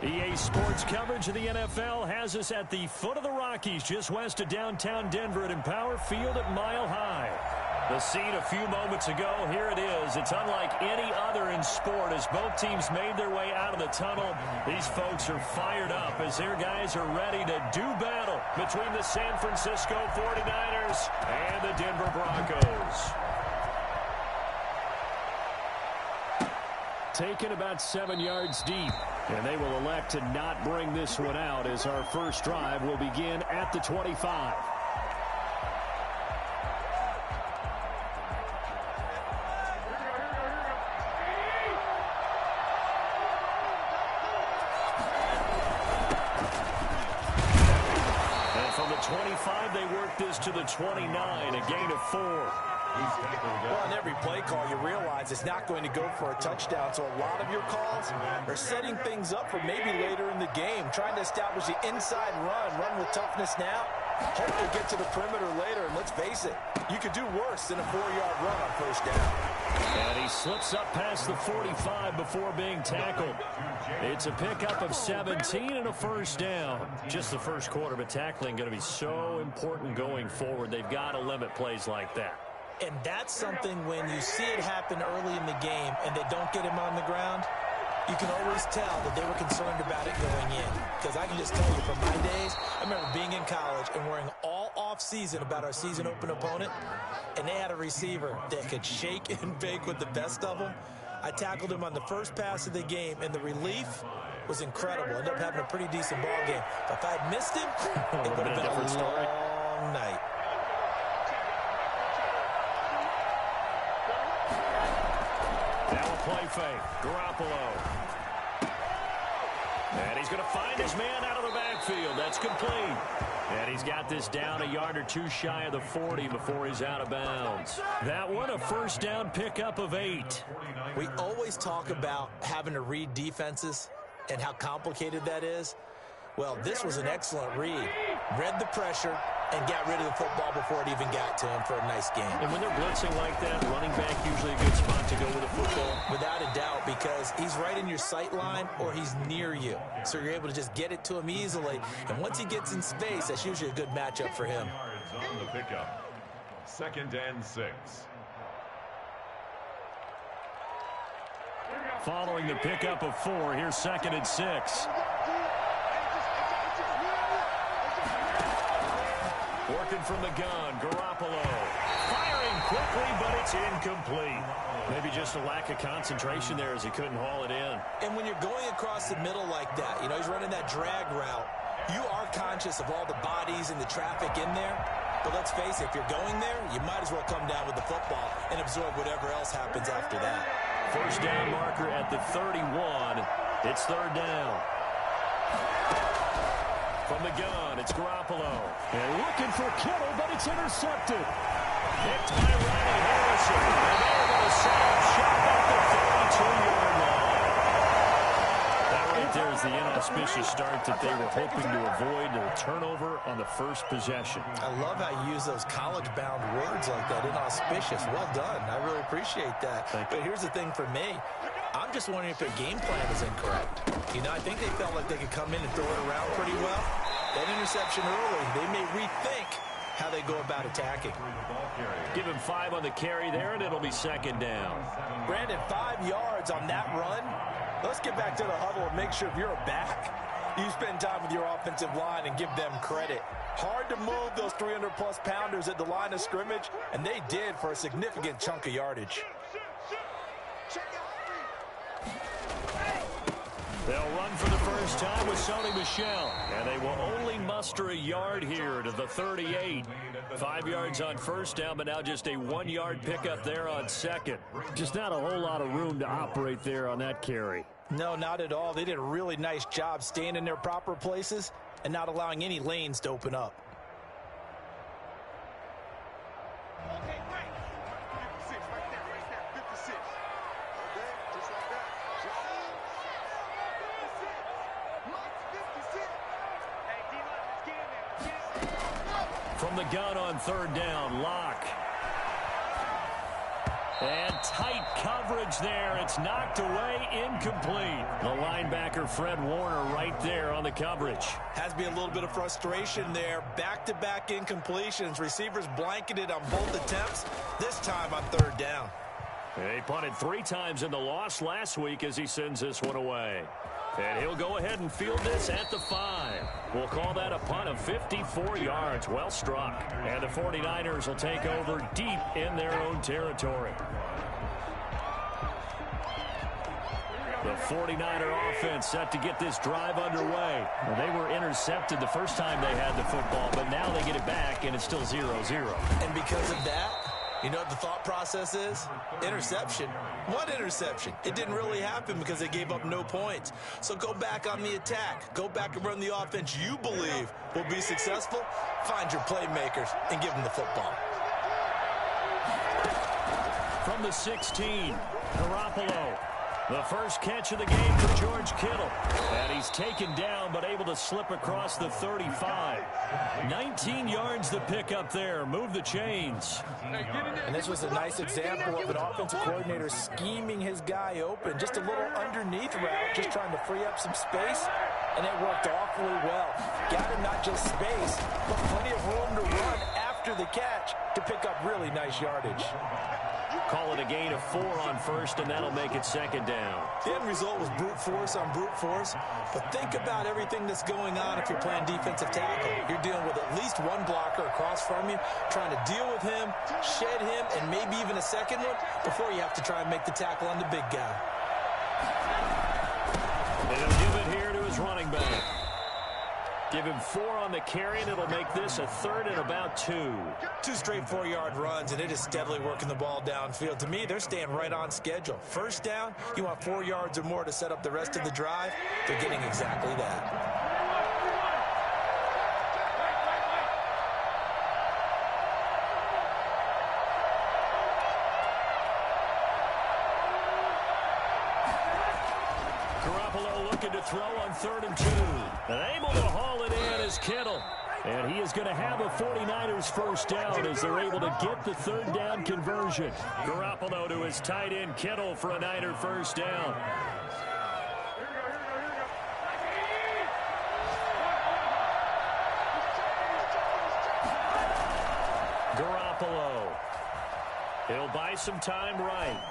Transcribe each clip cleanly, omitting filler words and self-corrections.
EA Sports coverage of the NFL has us at the foot of the Rockies, just west of downtown Denver at Empower Field at Mile High. The scene a few moments ago, here it is. It's unlike any other in sport as both teams made their way out of the tunnel. These folks are fired up as their guys are ready to do battle between the San Francisco 49ers and the Denver Broncos. Taken about 7 yards deep. And they will elect to not bring this one out as our first drive will begin at the 25. And from the 25, they work this to the 29, a gain of 4. Well, on every play call, you realize it's not going to go for a touchdown, so a lot of your calls are setting things up for maybe later in the game, trying to establish the inside run with toughness now, hope to get to the perimeter later, and let's face it, you could do worse than a 4-yard run on first down. And he slips up past the 45 before being tackled. It's a pickup of 17 and a first down. Just the first quarter, but tackling going to be so important going forward. They've got to limit plays like that. And that's something when you see it happen early in the game and they don't get him on the ground, you can always tell that they were concerned about it going in. Because I can just tell you from my days, I remember being in college and worrying all off-season about our season open opponent, and they had a receiver that could shake and bake with the best of them. I tackled him on the first pass of the game, and the relief was incredible. Ended up having a pretty decent ball game. But if I had missed him, it would have been a long night. Play fake. Garoppolo. And he's going to find his man out of the backfield. That's complete. And he's got this down a yard or two shy of the 40 before he's out of bounds. That one, a first down pickup of 8. We always talk about having to read defenses and how complicated that is. Well, this was an excellent read. Read the pressure and got rid of the football before it even got to him for a nice game. And when they're blitzing like that, running back usually a good spot to go with the football. Without a doubt, because he's right in your sight line or he's near you. So you're able to just get it to him easily. And once he gets in space, that's usually a good matchup for him. On the pickup. 2nd and 6. Following the pickup of 4, here's 2nd and 6. Working from the gun, Garoppolo. Firing quickly, but it's incomplete. Maybe just a lack of concentration there as he couldn't haul it in. And when you're going across the middle like that, you know, he's running that drag route, you are conscious of all the bodies and the traffic in there. But let's face it, if you're going there, you might as well come down with the football and absorb whatever else happens after that. First down marker at the 31. It's 3rd down. From the gun, it's Garoppolo. And looking for Kittle, but it's intercepted. Picked by Ronnie Harrison. And they're going to set up shop at the 32-yard line. That right there is the inauspicious start that they were hoping to avoid, a turnover on the first possession. I love how you use those college-bound words like that, inauspicious. Well done. I really appreciate that. But here's the thing for me. I'm just wondering if their game plan is incorrect. You know, I think they felt like they could come in and throw it around pretty well. That interception early, they may rethink how they go about attacking. Give him 5 on the carry there, and it'll be 2nd down. Brandon, 5 yards on that run. Let's get back to the huddle and make sure if you're a back, you spend time with your offensive line and give them credit. Hard to move those 300-plus pounders at the line of scrimmage, and they did for a significant chunk of yardage. They'll run for the first time with Sony Michel, and they will only muster a yard here to the 38. 5 yards on first down, but now just a 1-yard pickup there on 2nd. Just not a whole lot of room to operate there on that carry. No, not at all. They did a really nice job staying in their proper places and not allowing any lanes to open up. From the gun on 3rd down, Locke. And tight coverage there. It's knocked away, incomplete. The linebacker, Fred Warner, right there on the coverage. Has to be a little bit of frustration there. Back-to-back incompletions. Receivers blanketed on both attempts. This time on third down. He punted 3 times in the loss last week as he sends this one away. And he'll go ahead and field this at the 5. We'll call that a punt of 54 yards. Well struck. And the 49ers will take over deep in their own territory. The 49er offense set to get this drive underway. Well, they were intercepted the first time they had the football, but now they get it back, and it's still 0-0. And because of that, you know what the thought process is? Interception. What interception? It didn't really happen because they gave up no points. So go back on the attack. Go back and run the offense you believe will be successful. Find your playmakers and give them the football. From the 16, Garoppolo. The first catch of the game for George Kittle. And he's taken down, but able to slip across the 35. 19 yards to pick up there. Move the chains. And this was a nice example of an offensive coordinator scheming his guy open. Just a little underneath route, just trying to free up some space. And it worked awfully well. Got him not just space, but plenty of room to run after the catch to pick up really nice yardage. Call it a gain of 4 on first, and that'll make it second down. The end result was brute force on brute force. But think about everything that's going on if you're playing defensive tackle. You're dealing with at least one blocker across from you, trying to deal with him, shed him, and maybe even a second one before you have to try and make the tackle on the big guy. And he'll give it here to his running back. Give him 4 on the carry, and it'll make this a 3rd and about 2. 2 straight 4-yard runs, and it is steadily working the ball downfield. To me, they're staying right on schedule. First down, you want 4 yards or more to set up the rest of the drive. They're getting exactly that. To throw on 3rd and 2. And able to haul it in is Kittle. And he is going to have a 49ers first down as they're able to get the 3rd down conversion. Garoppolo to his tight end Kittle for a Niner first down. Garoppolo. He'll buy some time right.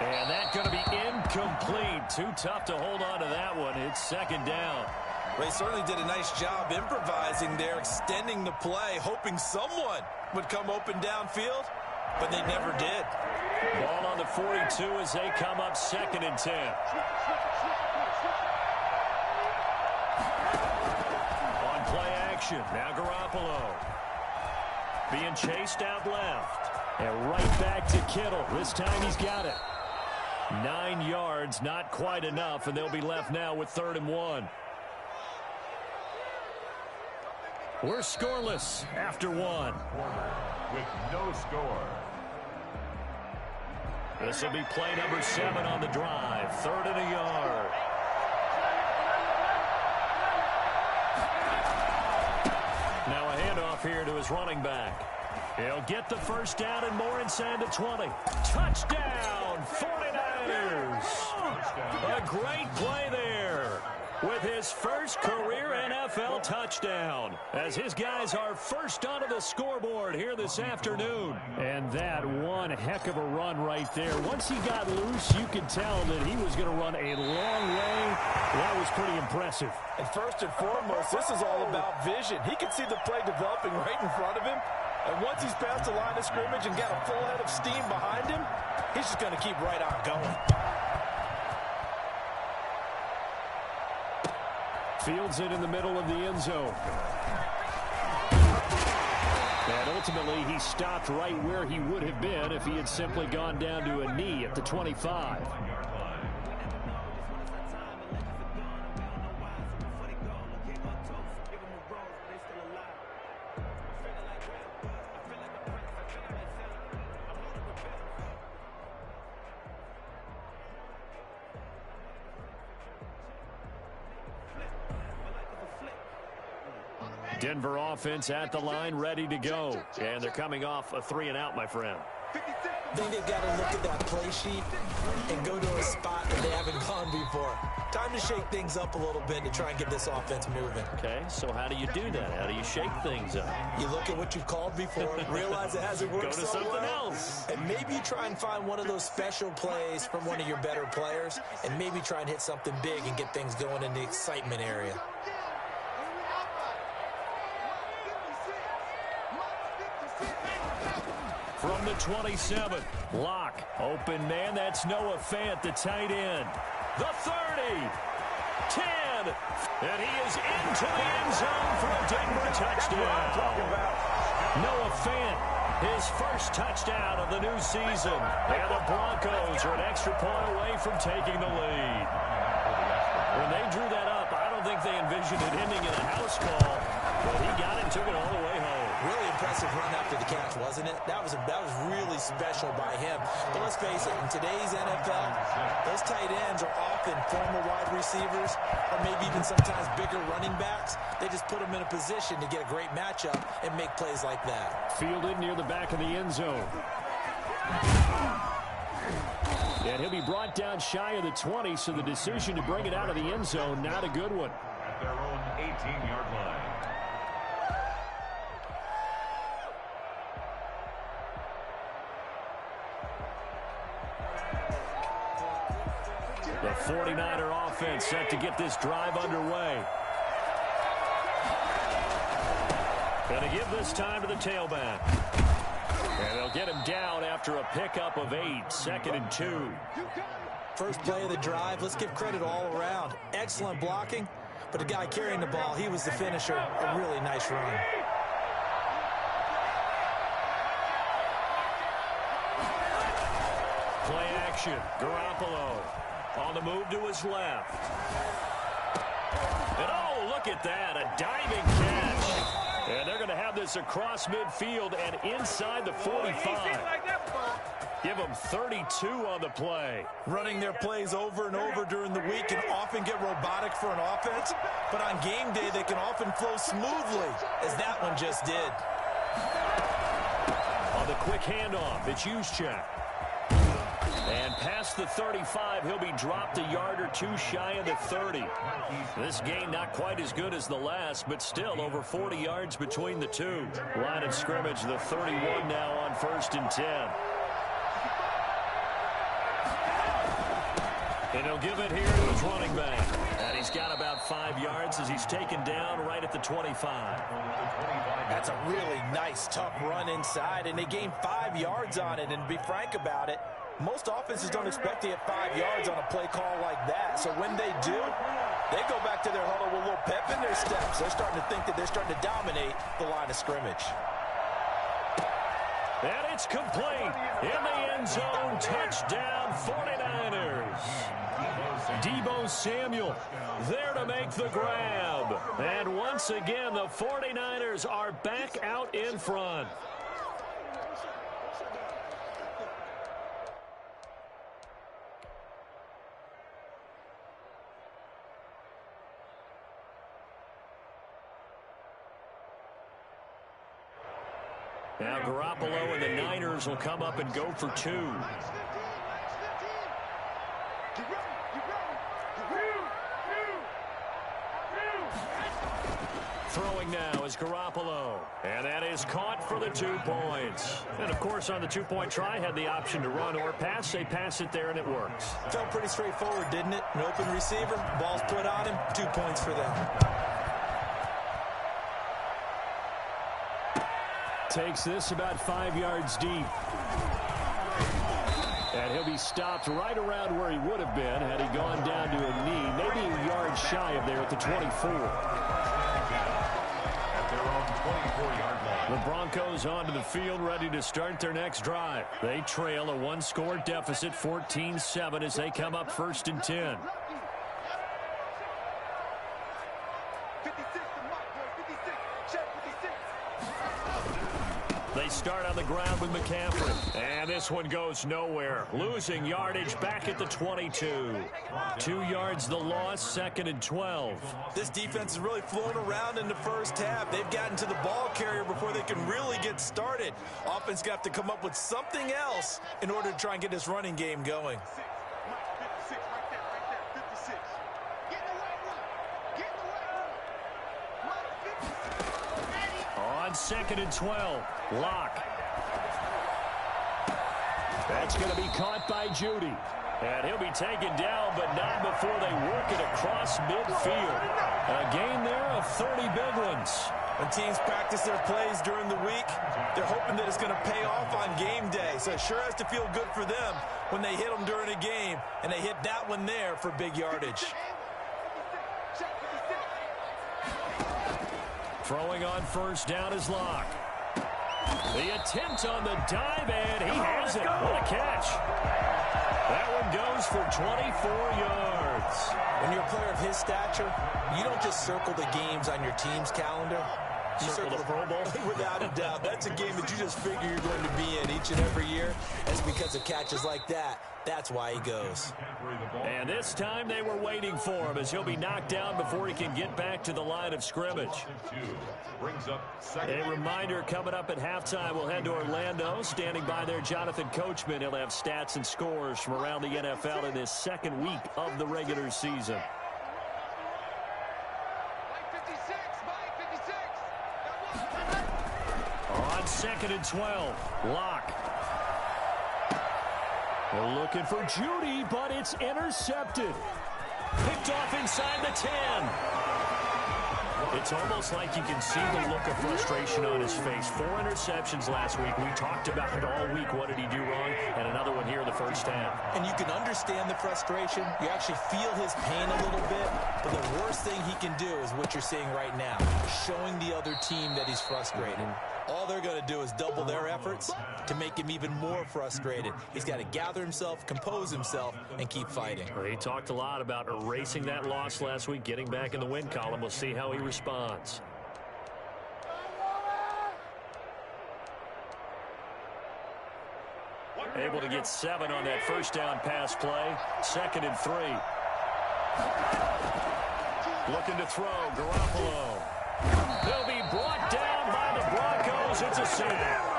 And that's going to be incomplete. Too tough to hold on to that one. It's second down. They certainly did a nice job improvising there, extending the play, hoping someone would come open downfield, but they never did. Ball on the 42 as they come up 2nd and 10. On play action, now Garoppolo. Being chased out left. And right back to Kittle. This time he's got it. 9 yards, not quite enough, and they'll be left now with 3rd and 1. We're scoreless after 1. With no score. This will be play number 7 on the drive. 3rd and a yard. Now a handoff here to his running back. He'll get the first down and more inside the 20. Touchdown, 49ers. A great play there with his first career NFL touchdown as his guys are first onto the scoreboard here this afternoon. And that one heck of a run right there. Once he got loose, you could tell that he was going to run a long way. That was pretty impressive. And first and foremost, this is all about vision. He could see the play developing right in front of him. And once he's past the line of scrimmage and got a full head of steam behind him, he's just going to keep right on going. Fields it in the middle of the end zone. And ultimately, he stopped right where he would have been if he had simply gone down to a knee at the 25. Denver offense at the line, ready to go. And they're coming off a 3-and-out, my friend. I think they've got to look at that play sheet and go to a spot that they haven't gone before. Time to shake things up a little bit to try and get this offense moving. Okay, so how do you do that? How do you shake things up? You look at what you've called before, realize it hasn't worked Go to so something well, else. and maybe you try and find one of those special plays from one of your better players, and maybe try and hit something big and get things going in the excitement area. From the 27, Locke, open man, that's Noah Fant, the tight end. The 30, 10, and he is into the end zone for a Denver touchdown. Noah Fant, his first touchdown of the new season, and the Broncos are an extra point away from taking the lead. When they drew that up, I don't think they envisioned it ending in a house call, but he got it and took it all the way home. Really impressive run after the catch, wasn't it? That was really special by him. But let's face it, in today's NFL, those tight ends are often former wide receivers or maybe even sometimes bigger running backs. They just put them in a position to get a great matchup and make plays like that. Fielded near the back of the end zone. And he'll be brought down shy of the 20, so the decision to bring it out of the end zone, not a good one. At their own 18-yard line. The 49er offense set to get this drive underway. Going to give this time to the tailback. And they'll get him down after a pickup of 8, 2nd and 2. First play of the drive, let's give credit all around. Excellent blocking, but the guy carrying the ball, he was the finisher. A really nice run. Play action. Garoppolo on the move to his left. And oh, look at that. A diving catch. And they're going to have this across midfield and inside the 45. Give them 32 on the play. Running their plays over and over during the week can often get robotic for an offense, but on game day they can often flow smoothly, as that one just did. On the quick handoff, it's Juszczyk. And past the 35, he'll be dropped a yard or two shy of the 30. This gain not quite as good as the last, but still over 40 yards between the two. Line of scrimmage, the 31 now on 1st and 10. And he'll give it here to his running back. And he's got about 5 yards as he's taken down right at the 25. That's a really nice, tough run inside, and they gained 5 yards on it. And to be frank about it, most offenses don't expect to get 5 yards on a play call like that. So when they do, they go back to their huddle with a little pep in their steps. They're starting to think that they're starting to dominate the line of scrimmage. And it's complete. In the end zone, touchdown 49ers. Deebo Samuel there to make the grab. And once again, the 49ers are back out in front. Now Garoppolo and the Niners will come up and go for 2. Throwing now is Garoppolo. And that is caught for the 2 points. And, of course, on the 2-point try, had the option to run or pass. They pass it there, and it works. Felt pretty straightforward, didn't it? An open receiver, ball's put on him, 2 points for them. Takes this about 5 yards deep. And he'll be stopped right around where he would have been had he gone down to a knee, maybe a yard shy of there at the 24. At their own 24-yard line. The Broncos onto the field, ready to start their next drive. They trail a 1-score deficit, 14-7, as they come up 1st and 10. They start on the ground with McCaffrey. And this one goes nowhere. Losing yardage back at the 22. 2 yards the loss, 2nd and 12. This defense is really flown around in the first half. They've gotten to the ball carrier before they can really get started. Offense got to come up with something else in order to try and get this running game going. On 2nd and 12, Locke. That's going to be caught by Judy. And he'll be taken down, but not before they work it across midfield. A gain there of 30 big ones. When teams practice their plays during the week, they're hoping that it's going to pay off on game day. So it sure has to feel good for them when they hit them during a game, and they hit that one there for big yardage. Throwing on first down is Locke. The attempt on the dive, and he has it. What a catch. That one goes for 24 yards. When you're a player of his stature, you don't just circle the games on your team's calendar. You Circle the Pro Bowl? Without a doubt. That's a game that you just figure you're going to be in each and every year. That's because of catches like that. That's why he goes. And this time they were waiting for him as he'll be knocked down before he can get back to the line of scrimmage. A reminder, coming up at halftime, we'll head to Orlando. Standing by there, Jonathan Coachman. He'll have stats and scores from around the NFL in this second week of the regular season. On 2nd and 12, Locke. They're looking for Judy, but it's intercepted. Picked off inside the 10. It's almost like you can see the look of frustration on his face. 4 interceptions last week. We talked about it all week. What did he do wrong? And another one here in the first half. And you can understand the frustration. You actually feel his pain a little bit. But the worst thing he can do is what you're seeing right now, showing the other team that he's frustrated. All they're going to do is double their efforts to make him even more frustrated. He's got to gather himself, compose himself, and keep fighting. Well, he talked a lot about erasing that loss last week, getting back in the win column. We'll see how he responds. Able to get 7 on that first down pass play. 2nd and 3. Looking to throw, Garoppolo. He'll be brought down by the Broncos. It's a sack.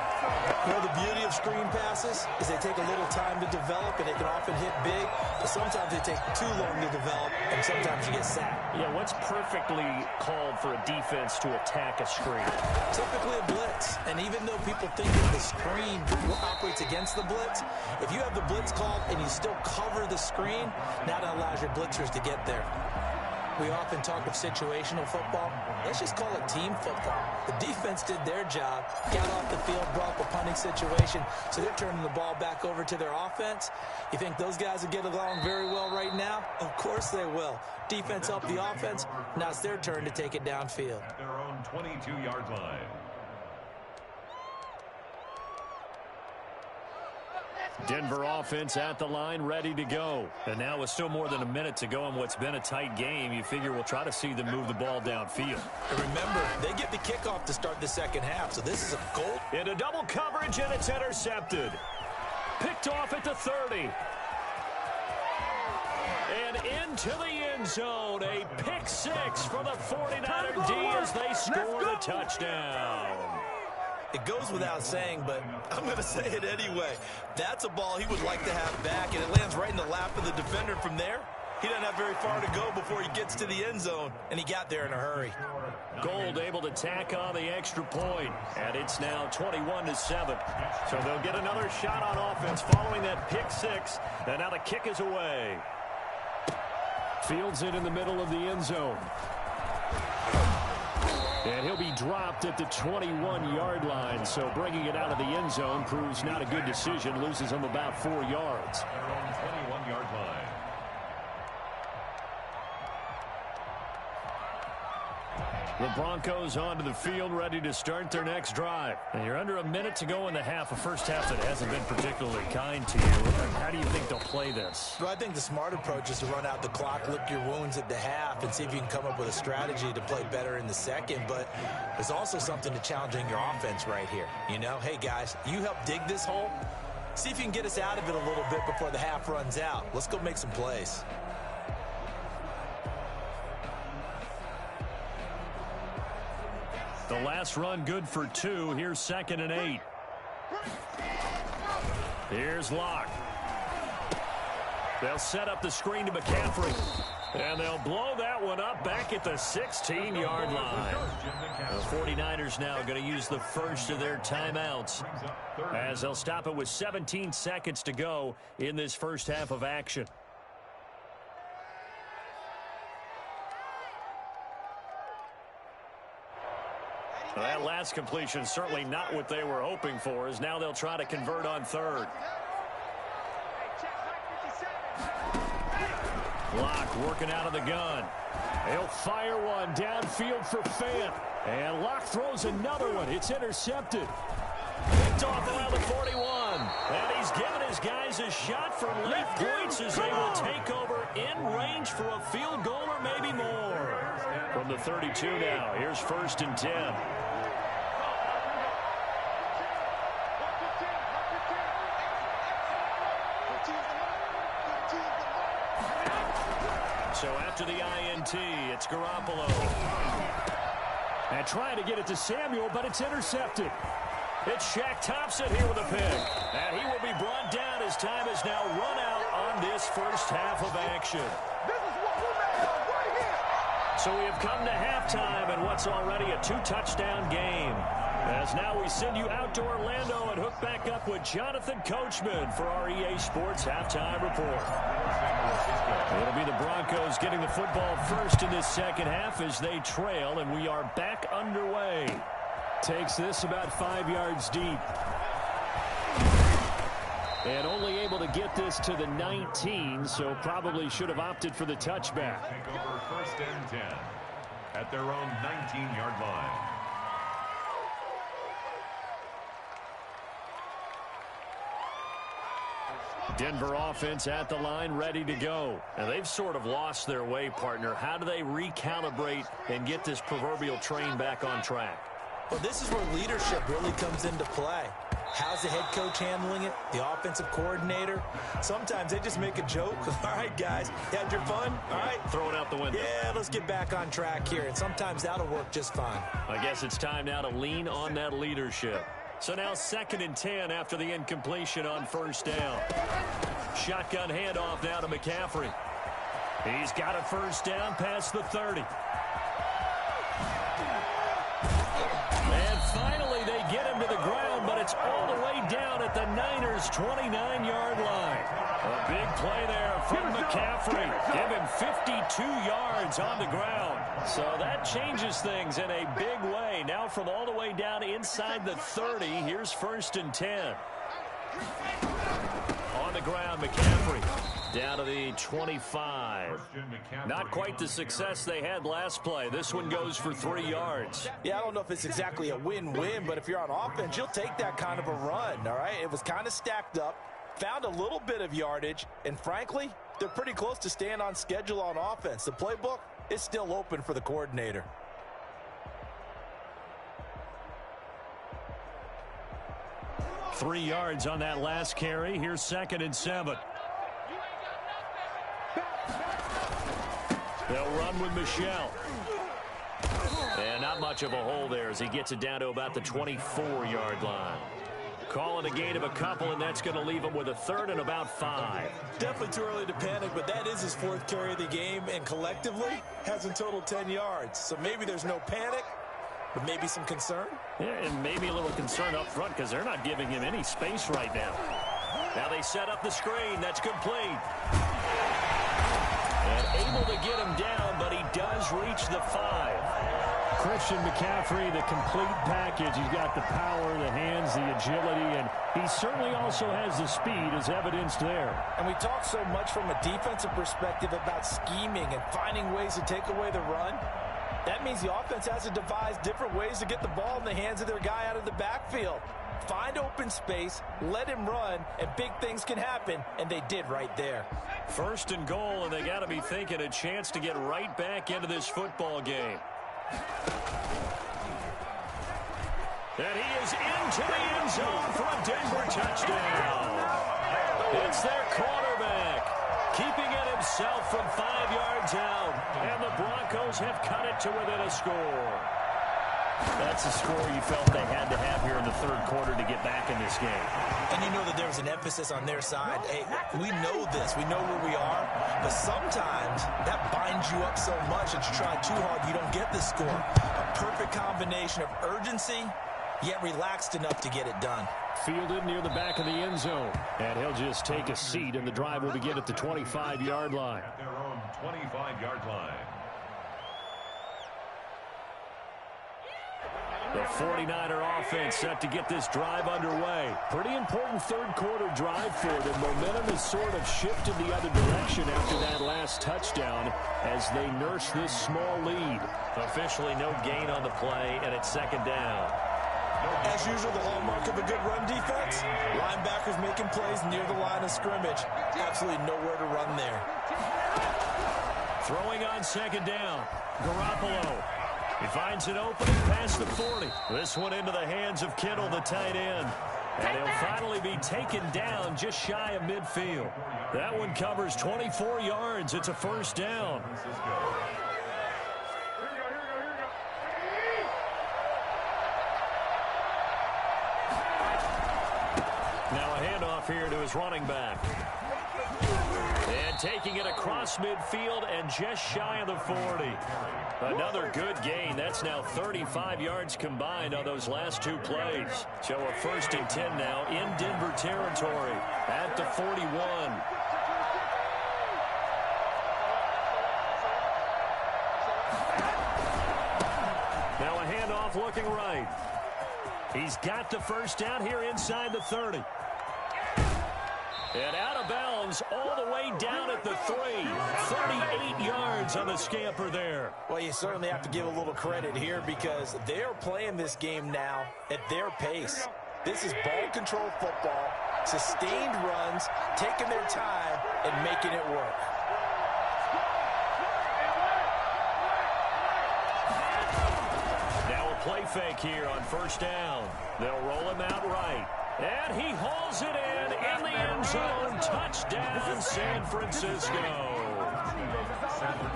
You know, the beauty of screen passes is they take a little time to develop, and they can often hit big, but sometimes they take too long to develop, and sometimes you get sacked. Yeah, what's perfectly called for a defense to attack a screen? Typically a blitz, and even though people think that the screen operates against the blitz, if you have the blitz called and you still cover the screen, now that allows your blitzers to get there. We often talk of situational football. Let's just call it team football. The defense did their job, got off the field, brought up a punting situation, so they're turning the ball back over to their offense. You think those guys will get along very well right now? Of course they will. Defense helped the offense. Now it's their turn to take it downfield. Their own 22-yard line. Denver offense at the line, ready to go. And now with still more than a minute to go in what's been a tight game, you figure we'll try to see them move the ball downfield. And remember, they get the kickoff to start the second half, so this is a goal. Into double coverage, and it's intercepted. Picked off at the 30. And into the end zone, a pick 6 for the 49er D as they score the touchdown. It goes without saying, but I'm going to say it anyway. That's a ball he would like to have back, and it lands right in the lap of the defender. From there, he doesn't have very far to go before he gets to the end zone, and he got there in a hurry. Gold able to tack on the extra point, and it's now 21-7. So they'll get another shot on offense following that pick 6, and now the kick is away. Fields it in the middle of the end zone. And he'll be dropped at the 21-yard line, so bringing it out of the end zone proves not a good decision, loses him about 4 yards. Their own 21-yard line. The Broncos onto the field, ready to start their next drive. And you're under a minute to go in the half, a first half that hasn't been particularly kind to you. How do you think they'll play this? Well, I think the smart approach is to run out the clock, lick your wounds at the half, and see if you can come up with a strategy to play better in the second. But there's also something to challenging your offense right here. You know, hey, guys, you help dig this hole. See if you can get us out of it a little bit before the half runs out. Let's go make some plays. The last run good for 2. Here's 2nd and 8. Here's Locke. They'll set up the screen to McCaffrey. And they'll blow that one up back at the 16-yard line. The 49ers now going to use the first of their timeouts as they'll stop it with 17 seconds to go in this first half of action. Well, that last completion certainly not what they were hoping for, as now they'll try to convert on 3rd. Locke working out of the gun. He'll fire one downfield for Fant. And Locke throws another one. It's intercepted. Picked off around the 41. And he's given his guys a shot for late points as they will take over in range for a field goal or maybe more. From the 32 now, here's 1st and 10. So after the INT, it's Garoppolo. And trying to get it to Samuel, but it's intercepted. It's Shaq Thompson here with a pick. And he will be brought down as time is now run out on this first half of action. This is what we made of right here. So we have come to halftime in what's already a 2-touchdown game. As now we send you out to Orlando and hook back up with Jonathan Coachman for our EA Sports Halftime Report. It'll be the Broncos getting the football first in this second half as they trail, and we are back underway. Takes this about 5 yards deep. And only able to get this to the 19, so probably should have opted for the touchback. Take over 1st and 10 at their own 19-yard line. Denver offense at the line, ready to go. And they've sort of lost their way, partner. How do they recalibrate and get this proverbial train back on track? Well, this is where leadership really comes into play. How's the head coach handling it? The offensive coordinator? Sometimes they just make a joke. All right, guys, you had your fun? All right. Throw it out the window. Yeah, let's get back on track here. And sometimes that'll work just fine. I guess it's time now to lean on that leadership. So now 2nd and 10 after the incompletion on 1st down. Shotgun handoff now to McCaffrey. He's got a 1st down past the 30. And finally they get him to the ground, but it's all the way down at the Niners' 29-yard line. A big play there from McCaffrey. Give him 52 yards on the ground. So that changes things in a big way. Now from all the way down inside the 30, here's 1st and 10. On the ground, McCaffrey down to the 25. Not quite the success they had last play. This one goes for 3 yards. Yeah, I don't know if it's exactly a win-win, but if you're on offense, you'll take that kind of a run, all right? It was kind of stacked up, found a little bit of yardage, and frankly, they're pretty close to staying on schedule on offense. The playbook is still open for the coordinator. Three yards on that last carry. Here's 2nd and 7. They'll run with Michel. And not much of a hole there as he gets it down to about the 24-yard line. Calling a gain of a couple, and that's going to leave him with a 3rd and about 5. Definitely too early to panic, but that is his 4th carry of the game, and collectively has in total 10 yards. So maybe there's no panic, but maybe some concern. Yeah, and maybe a little concern up front because they're not giving him any space right now. Now they set up the screen. That's complete. And able to get him down, but he does reach the 5. Christian McCaffrey, the complete package. He's got the power, the hands, the agility, and he certainly also has the speed as evidenced there. And we talk so much from a defensive perspective about scheming and finding ways to take away the run. That means the offense has to devise different ways to get the ball in the hands of their guy out of the backfield. Find open space, let him run, and big things can happen, and they did right there. First and goal, and they got to be thinking a chance to get right back into this football game. And he is into the end zone for a Denver touchdown. It's their quarterback, keeping it himself from 5 yards out, and the Broncos have cut it to within a score. That's a score you felt they had to have here in the third quarter to get back in this game. And you know that there was an emphasis on their side. Hey, we know this. We know where we are. But sometimes that binds you up so much that you try too hard, you don't get the score. A perfect combination of urgency, yet relaxed enough to get it done. Fielded near the back of the end zone. And he'll just take a seat, and the drive will begin at the 25-yard line. At their own 25-yard line. The 49er offense set to get this drive underway. Pretty important third quarter drive for them. Momentum has sort of shifted the other direction after that last touchdown as they nurse this small lead. Officially no gain on the play, and it's second down. As usual, the hallmark of a good run defense, linebackers making plays near the line of scrimmage. Absolutely nowhere to run there. Throwing on second down, Garoppolo. He finds an opening past the 40. This one into the hands of Kittle, the tight end. And he'll finally be taken down just shy of midfield. That one covers 24 yards. It's a first down. Now a handoff here to his running back. And taking it across midfield and just shy of the 40. Another good gain. That's now 35 yards combined on those last two plays. So a first and 10 now in Denver territory at the 41. Now a handoff looking right. He's got the first down here inside the 30. And out of bounds all the way down at the 3. 38 yards on the scamper there. Well, you certainly have to give a little credit here because they're playing this game now at their pace. This is ball control football, sustained runs, taking their time and making it work. Now a play fake here on first down. They'll roll him out right. And he hauls it in the end zone. Touchdown, San Francisco.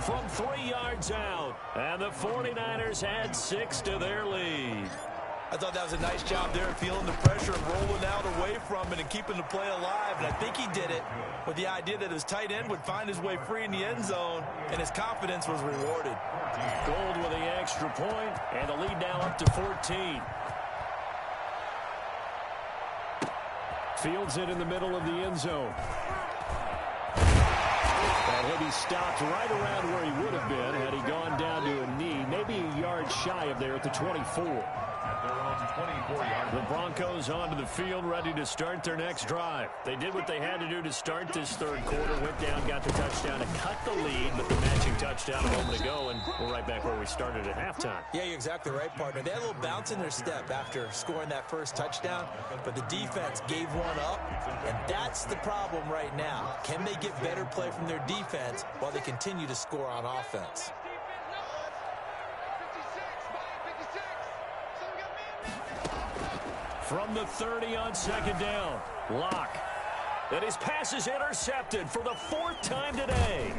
From 3 yards out. And the 49ers add 6 to their lead. I thought that was a nice job there, feeling the pressure and rolling out away from it and keeping the play alive. And I think he did it with the idea that his tight end would find his way free in the end zone, and his confidence was rewarded. Gold with the extra point, and the lead now up to 14. Fields it in the middle of the end zone. And he'll be stopped right around where he would have been had he gone down to a knee, maybe a yard shy of there at the 24. At their own 24-yard The Broncos onto the field, ready to start their next drive. They did what they had to do to start this third quarter, went down, got the touchdown to cut the lead, but the matching touchdown a moment ago, and we're right back where we started at halftime. Yeah, you're exactly right, partner. They had a little bounce in their step after scoring that first touchdown, but the defense gave one up, and that's the problem right now. Can they get better play from their defense while they continue to score on offense? From the 30 on second down, Locke. And his pass is intercepted for the 4th time today.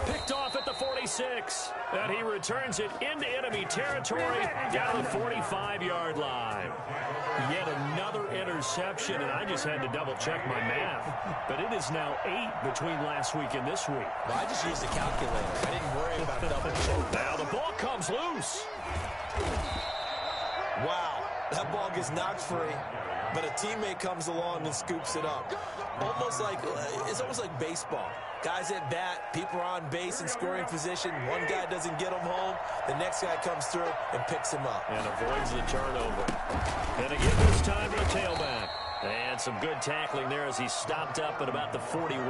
Picked off at the 46. And he returns it into enemy territory down to the 45-yard line. Yet another interception, and I just had to double-check my math. But it is now 8 between last week and this week. Well, I just used a calculator. I didn't worry about double-check. Now the ball comes loose. Wow. That ball gets knocked free, but a teammate comes along and scoops it up. It's almost like baseball. Guys at bat, people are on base in scoring position. One guy doesn't get him home. The next guy comes through and picks him up. And avoids the turnover. And again this time to the tailback. And some good tackling there as he stopped up at about the 41.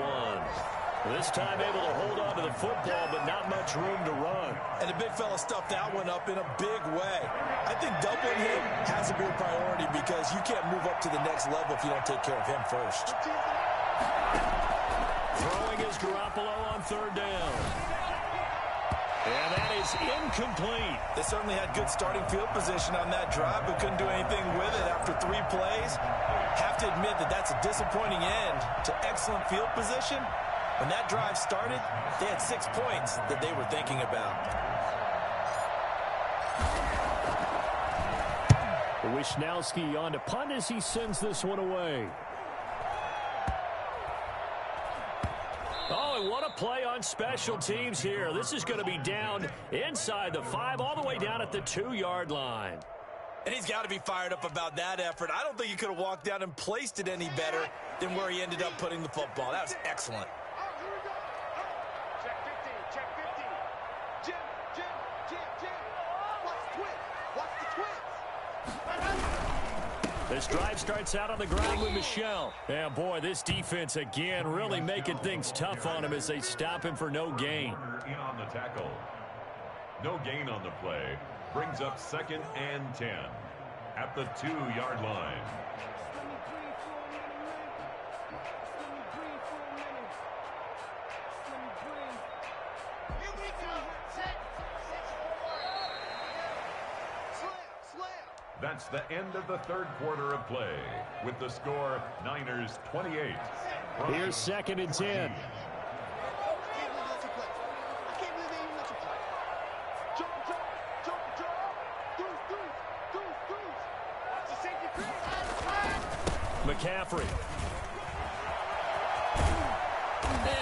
This time able to hold on to the football, but not much room to run. And the big fella stuffed that one up in a big way. I think doubling him has to be a priority because you can't move up to the next level if you don't take care of him first. Throwing is Garoppolo on third down. And that is incomplete. They certainly had good starting field position on that drive, but couldn't do anything with it after 3 plays. Have to admit that that's a disappointing end to excellent field position. When that drive started, they had 6 points that they were thinking about. Wishnowski on to punt as he sends this one away. Oh, and what a play on special teams here. This is going to be down inside the 5, all the way down at the 2-yard line. And he's got to be fired up about that effort. I don't think he could have walked down and placed it any better than where he ended up putting the football. That was excellent. This drive starts out on the ground with Michel. And boy, this defense again really making things tough on him as they stop him for no gain. In on the tackle. No gain on the play. Brings up 2nd and 10 at the 2-yard line. That's the end of the 3rd quarter of play with the score Niners 28. Here's 2nd and 10. McCaffrey.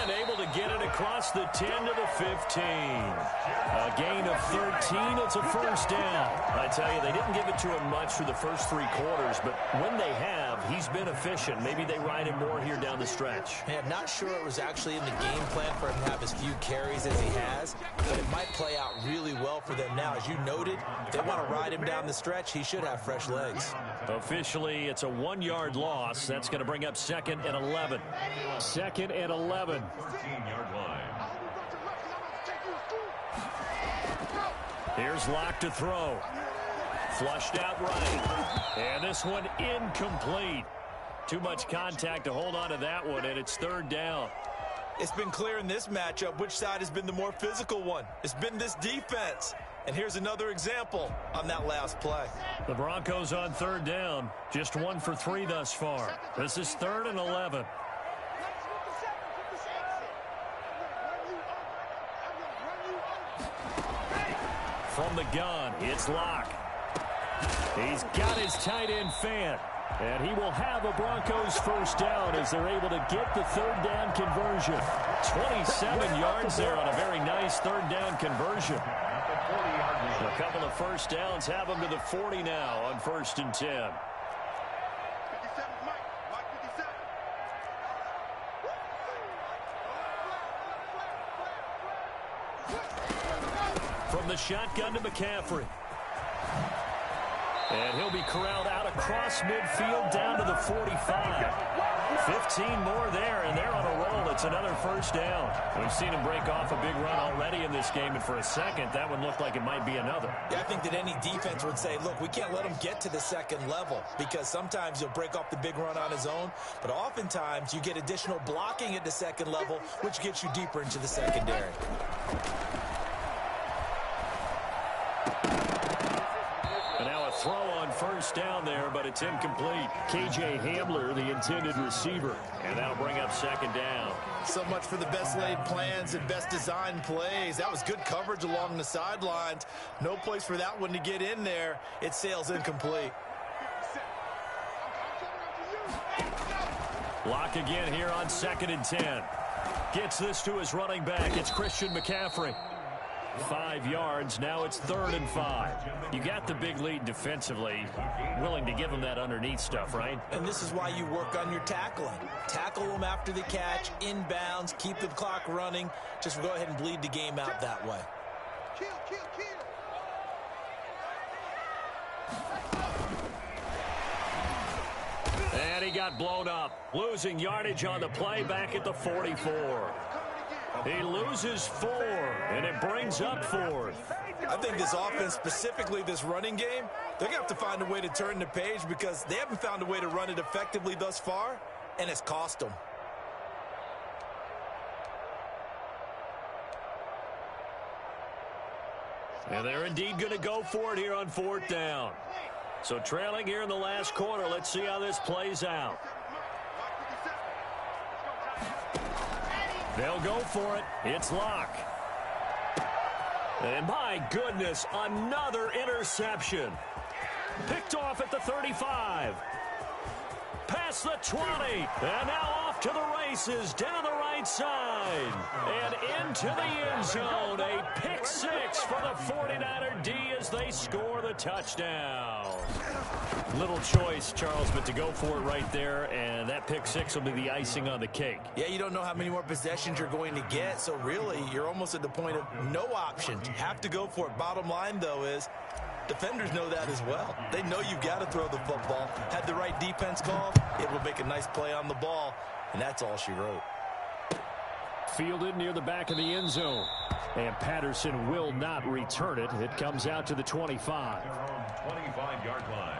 And able to get it across the 10 to the 15. A gain of 13. It's a first down. I tell you, they didn't give it to him much for the first 3 quarters, but when they have, he's been efficient. Maybe they ride him more here down the stretch. Hey, I'm not sure it was actually in the game plan for him to have as few carries as he has, but it might play out really well for them now. As you noted, if they want to ride him down the stretch, he should have fresh legs. Officially, it's a 1-yard loss. That's going to bring up 2nd and 11. 2nd and 11. 14-yard line. Here's Locke to throw. Flushed out right. And this one incomplete. Too much contact to hold on to that one, and it's 3rd down. It's been clear in this matchup which side has been the more physical one. It's been this defense. And here's another example on that last play. The Broncos on 3rd down. Just 1 for 3 thus far. This is 3rd and 11. From the gun, it's Locke. He's got his tight end fan. And he will have a Broncos first down as they're able to get the 3rd down conversion. 27 yards there on a very nice 3rd down conversion. A couple of first downs have them to the 40 now on 1st and 10. From the shotgun to McCaffrey. And he'll be corralled out across midfield down to the 45. 15 more there, and they're on a roll. It's another first down. We've seen him break off a big run already in this game, and for a second, that one looked like it might be another. Yeah, I think that any defense would say, look, we can't let him get to the 2nd level because sometimes he'll break off the big run on his own, but oftentimes you get additional blocking at the 2nd level, which gets you deeper into the secondary. Throw on first down there, but it's incomplete. KJ Hamler, the intended receiver. And that'll bring up 2nd down. So much for the best laid plans and best designed plays. That was good coverage along the sidelines. No place for that one to get in there. It sails incomplete. Locke again here on 2nd and 10. Gets this to his running back. It's Christian McCaffrey. 5 yards. Now it's 3rd and 5. You got the big lead defensively. Willing to give them that underneath stuff, right? And this is why you work on your tackling. Tackle them after the catch, inbounds, keep the clock running. Just go ahead and bleed the game out that way. Kill. And he got blown up. Losing yardage on the play back at the 44. He loses 4, and it brings up 4th. I think this offense, specifically this running game, they're going to have to find a way to turn the page because they haven't found a way to run it effectively thus far, and it's cost them. And they're indeed going to go for it here on 4th down. So trailing here in the last quarter, let's see how this plays out. They'll go for it. It's Locke. And my goodness, another interception. Picked off at the 35. Past the 20. And now off to the races down the right side. And into the end zone. A pick 6 for the 49er D as they score the touchdown. Little choice, Charles, but to go for it right there, and that pick 6 will be the icing on the cake. Yeah, you don't know how many more possessions you're going to get, so really you're almost at the point of no option. You have to go for it. Bottom line, though, is defenders know that as well. They know you've got to throw the football. Had the right defense call, it will make a nice play on the ball, and that's all she wrote. Fielded near the back of the end zone. And Patterson will not return it. It comes out to the 25. 25-yard line.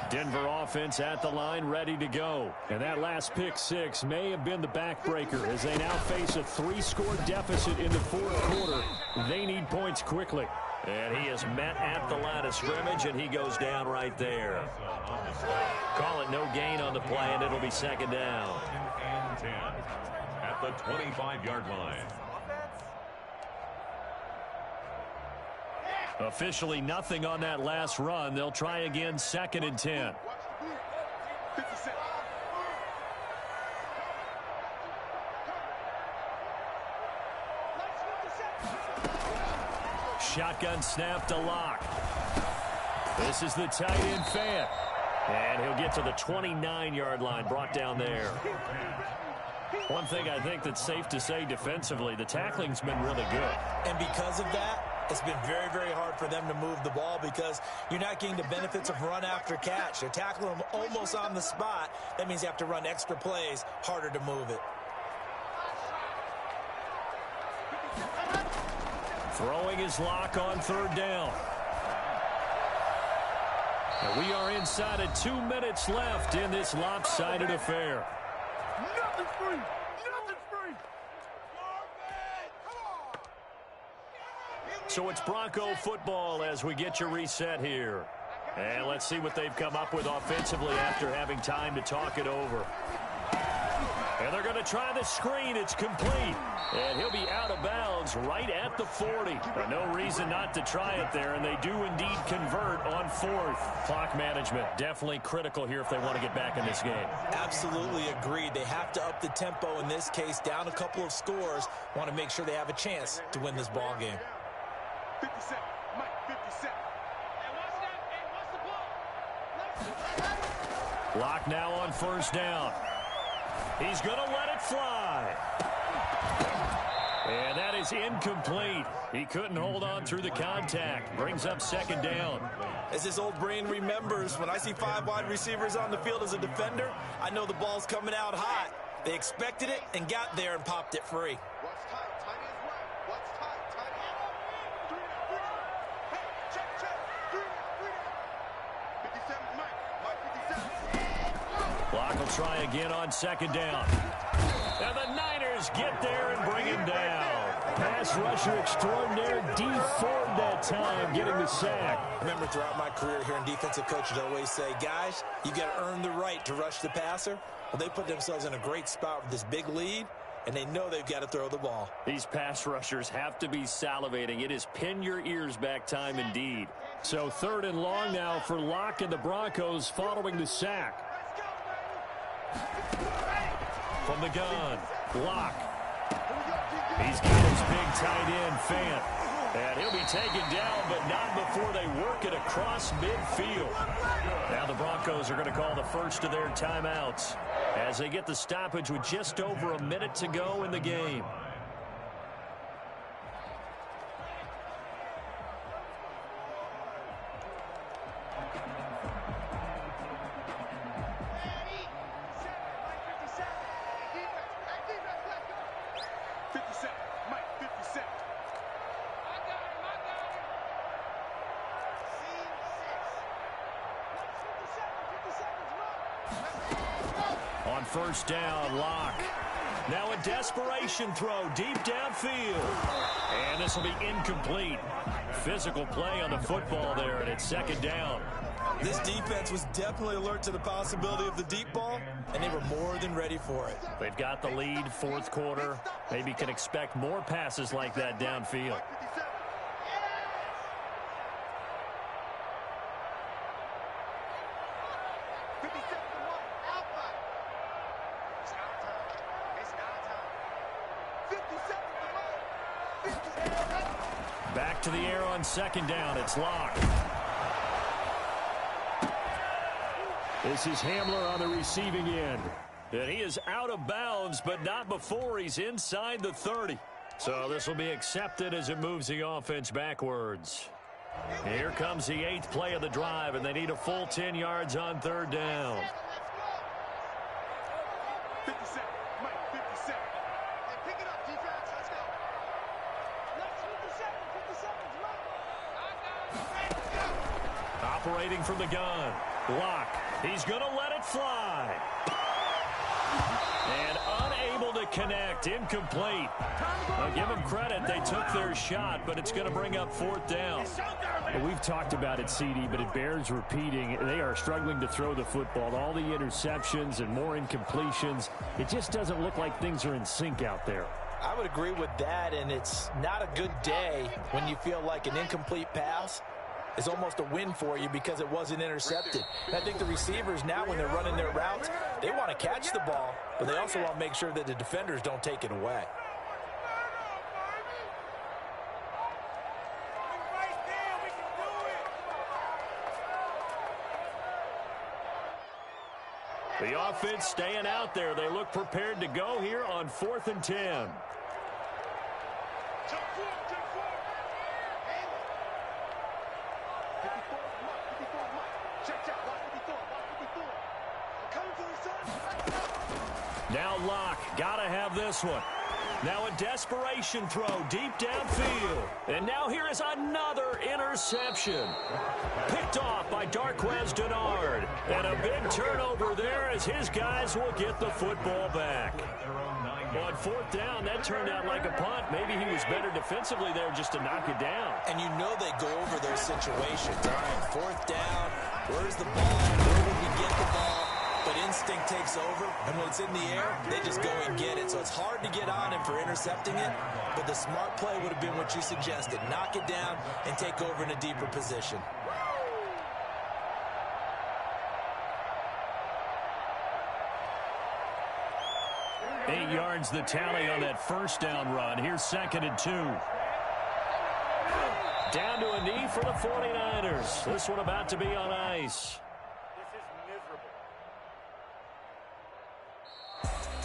Denver offense at the line, ready to go. And that last pick 6 may have been the backbreaker as they now face a 3-score deficit in the 4th quarter. They need points quickly. And he is met at the line of scrimmage, and he goes down right there. Call it no gain on the play, and it'll be 2nd down. And 10 at the 25-yard line. Officially nothing on that last run. They'll try again, 2nd and 10. Shotgun snap to Locke. This is the tight end Fant. And he'll get to the 29-yard line, brought down there. One thing I think that's safe to say defensively, the tackling's been really good. And because of that, it's been very, very hard for them to move the ball because you're not getting the benefits of run after catch. They're tackling them almost on the spot. That means you have to run extra plays, harder to move it. Throwing his Locke on 3rd down. And we are inside of 2 minutes left in this lopsided affair. Nothing's free. Nothing's free. So it's Bronco football as we get your reset here. And let's see what they've come up with offensively after having time to talk it over. And they're going to try the screen. It's complete. And he'll be out of bounds right at the 40. No reason not to try it there, and they do indeed convert on 4th. Clock management definitely critical here if they want to get back in this game. Absolutely agreed. They have to up the tempo in this case, down a couple of scores. Want to make sure they have a chance to win this ball game. 57. Mike, 57. Locke now on 1st down. He's going to let it fly. And that is incomplete. He couldn't hold on through the contact. Brings up 2nd down. As this old brain remembers, when I see 5 wide receivers on the field as a defender, I know the ball's coming out hot. They expected it and got there and popped it free. What's tight? Tight is right. What's tight? Tight is. 3 Hey, check. 3 57, Mike. Mike, 57. Locke will try again on 2nd down. And the Niners get there and bring him down. Pass rusher extraordinaire, D. Ford that time, getting the sack. Remember, throughout my career here in defensive coaches always say, guys, you got to earn the right to rush the passer. Well, they put themselves in a great spot with this big lead, and they know they've got to throw the ball. These pass rushers have to be salivating. It is pin your ears back time indeed. So 3rd and long now for Locke and the Broncos following the sack. From the gun, Locke. He's got his big tight end, Fant. And he'll be taken down, but not before they work it across midfield. Now the Broncos are going to call the first of their timeouts as they get the stoppage with just over a minute to go in the game. set. I got him. Scene 6. On first down, Locke. Now a desperation throw deep downfield. And this will be incomplete. Physical play on the football there, and it's second down. This defense was definitely alert to the possibility of the deep ball, and they were more than ready for it. They've got the lead, fourth quarter. Maybe can expect more passes like that downfield. 57 to 1. Alpha. It's not time. It's not time. 57 to 1. 57. Back to the air on second down. It's Locke. This is Hamler on the receiving end. And he is out of bounds, but not before he's inside the 30. So this will be accepted as it moves the offense backwards. Here comes the 8th play of the drive, and they need a full 10 yards on third down. 57. Mike, 57. Hey, pick it up, defense. Let's go. Let's 57. Operating from the gun. Locke. He's going to let it fly. And unable to connect. Incomplete. I'll give them credit. They took their shot, but it's going to bring up fourth down. We've talked about it, CD, but it bears repeating. They are struggling to throw the football. All the interceptions and more incompletions. It just doesn't look like things are in sync out there. I would agree with that, and it's not a good day when you feel like an incomplete pass is almost a win for you because it wasn't intercepted. And I think the receivers now, when they're running their routes, they want to catch the ball, but they also want to make sure that the defenders don't take it away. The offense staying out there. They look prepared to go here on 4th and 10. Now Locke, gotta have this one. Now a desperation throw deep downfield. And now here is another interception. Picked off by Darqueze Dennard. And a big turnover there as his guys will get the football back. On fourth down, that turned out like a punt. Maybe he was better defensively there just to knock it down. And you know they go over those situations. All right, fourth down, where's the ball? Where will we get the ball? But instinct takes over, and when it's in the air, they just go and get it. So it's hard to get on him for intercepting it, but the smart play would have been what you suggested. Knock it down and take over in a deeper position. Eight yards the tally on that first down run. Here's 2nd and 2. Down to a knee for the 49ers. This one about to be on ice.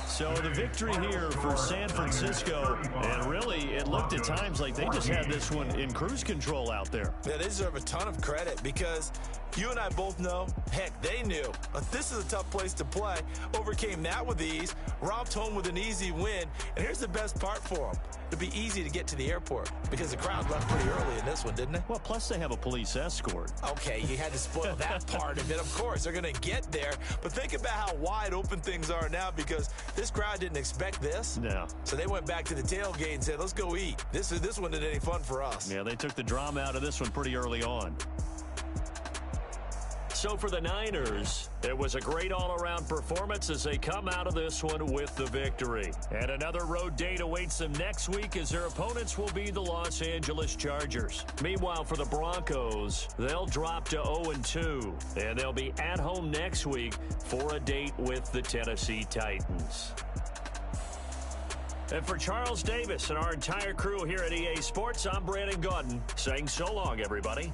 So the victory here for San Francisco, and really it looked at times like they just had this one in cruise control out there. Yeah, they deserve a ton of credit because you and I both know, heck, they knew. But this is a tough place to play. Overcame that with ease, romped home with an easy win, and here's the best part for them. It'd be easy to get to the airport because the crowd left pretty early in this one, didn't it? Well, plus they have a police escort. Okay, you had to spoil that part of it. Of course, they're going to get there. But think about how wide open things are now because this crowd didn't expect this. No. So they went back to the tailgate and said, let's go eat. This one isn't any fun for us. Yeah, they took the drama out of this one pretty early on. So for the Niners, it was a great all-around performance as they come out of this one with the victory. And another road date awaits them next week as their opponents will be the Los Angeles Chargers. Meanwhile, for the Broncos, they'll drop to 0-2, and they'll be at home next week for a date with the Tennessee Titans. And for Charles Davis and our entire crew here at EA Sports, I'm Brandon Gaudin saying so long, everybody.